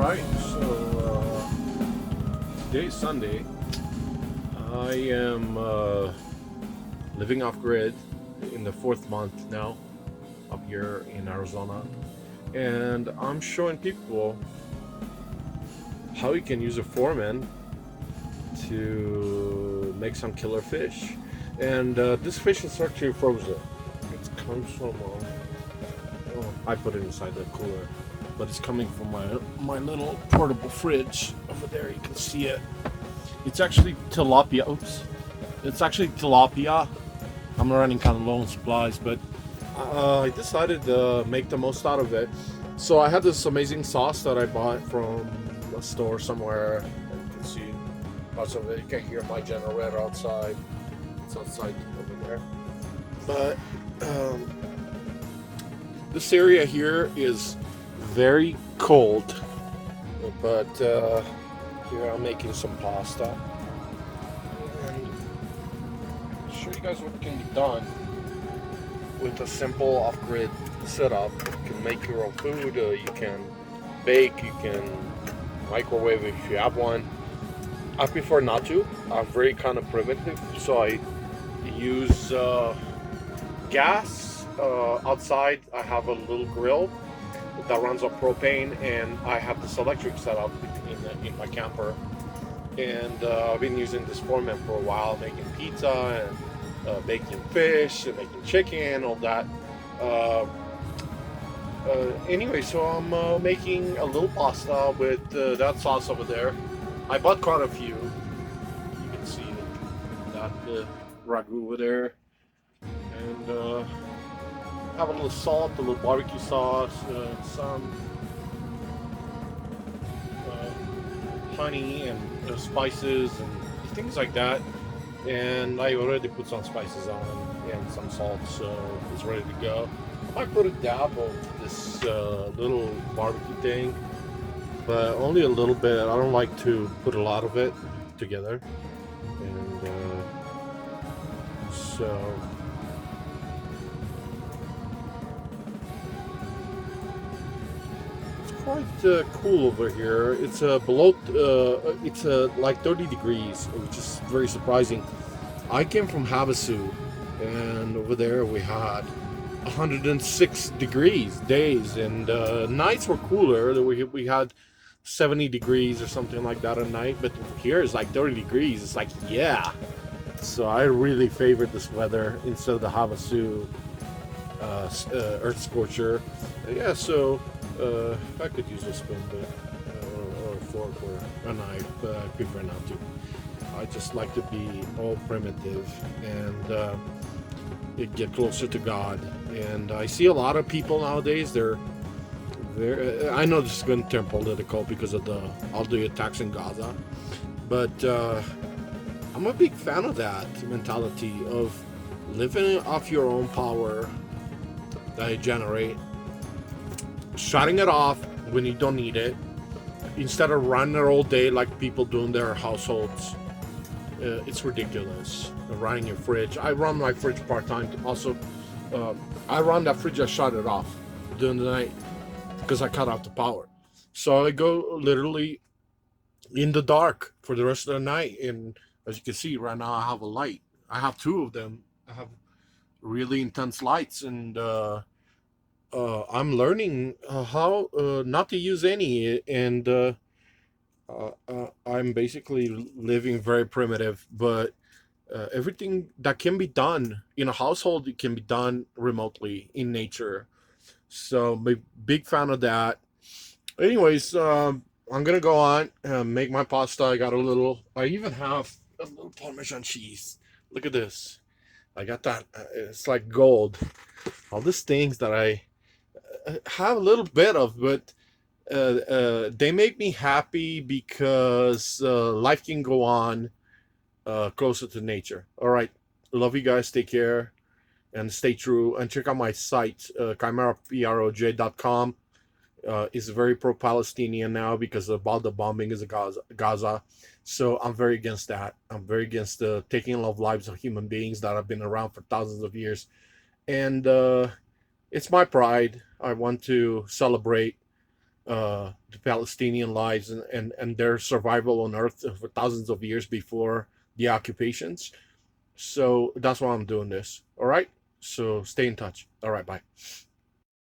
Alright, so today is Sunday. I am living off grid in the fourth month now up here in Arizona, and I'm showing people how you can use a foreman to make some killer fish. And this fish is actually frozen. It comes from I put it inside the cooler, but it's coming from my little portable fridge over there. You can see it. It's actually tilapia. Oops, it's actually tilapia. I'm running kind of low on supplies, but I decided to make the most out of it. So I had this amazing sauce that I bought from a store somewhere. You can see parts of it. You can hear my generator outside. It's outside over there. But this area here is very cold. But here I'm making some pasta. And I'll show you guys what can be done with a simple off-grid setup. You can make your own food, you can bake, you can microwave if you have one. I prefer not to. I'm very kind of primitive, so I use gas. Outside I have a little grill that runs on propane, and I have this electric setup in my camper. And I've been using this format for a while, making pizza and baking fish and making chicken, all that. Anyway, so I'm making a little pasta with that sauce over there. I bought quite a few. You can see that ragu over there, and have a little salt, a little barbecue sauce, some honey and spices and things like that. And I already put some spices on and some salt, so it's ready to go. I might put a dab of this little barbecue thing, but only a little bit. I don't like to put a lot of it together. And so it's quite cool over here. It's below, it's like 30 degrees, which is very surprising. I came from Havasu, and over there we had 106 degrees days, and nights were cooler. We had 70 degrees or something like that at night, but here it's like 30 degrees. It's like, yeah. So I really favored this weather instead of the Havasu earth scorcher. Yeah, so I could use a spoon, but or a fork or a knife, but I prefer not to. I just like to be all primitive and get closer to God. And I see a lot of people nowadays. They're I know this is going to turn political because of all the attacks in Gaza, but I'm a big fan of that mentality of living off your own power that you generate, shutting it off when you don't need it, instead of running it all day like people do in their households. It's ridiculous. Running your fridge. I run my fridge part-time. Also, I run that fridge, I shut it off during the night because I cut off the power. So I go literally in the dark for the rest of the night. And as you can see right now, I have a light. I have two of them. I have really intense lights, and I'm learning how not to use any. And I'm basically living very primitive, but everything that can be done in a household, it can be done remotely in nature. So I'm a big fan of that. Anyways, I'm gonna go on make my pasta. I even have a little Parmesan cheese. Look at this. I got that. It's like gold. All these things that I have a little bit of, but they make me happy because life can go on closer to nature. All right. Love you guys. Take care and stay true. And check out my site, chimeraproj.com. Is very pro-Palestinian now because of all the bombing is Gaza. So I'm very against that. I'm very against the taking of lives of human beings that have been around for thousands of years. And it's my pride. I want to celebrate the Palestinian lives and their survival on Earth for thousands of years before the occupations. So that's why I'm doing this. All right. So stay in touch. All right. Bye.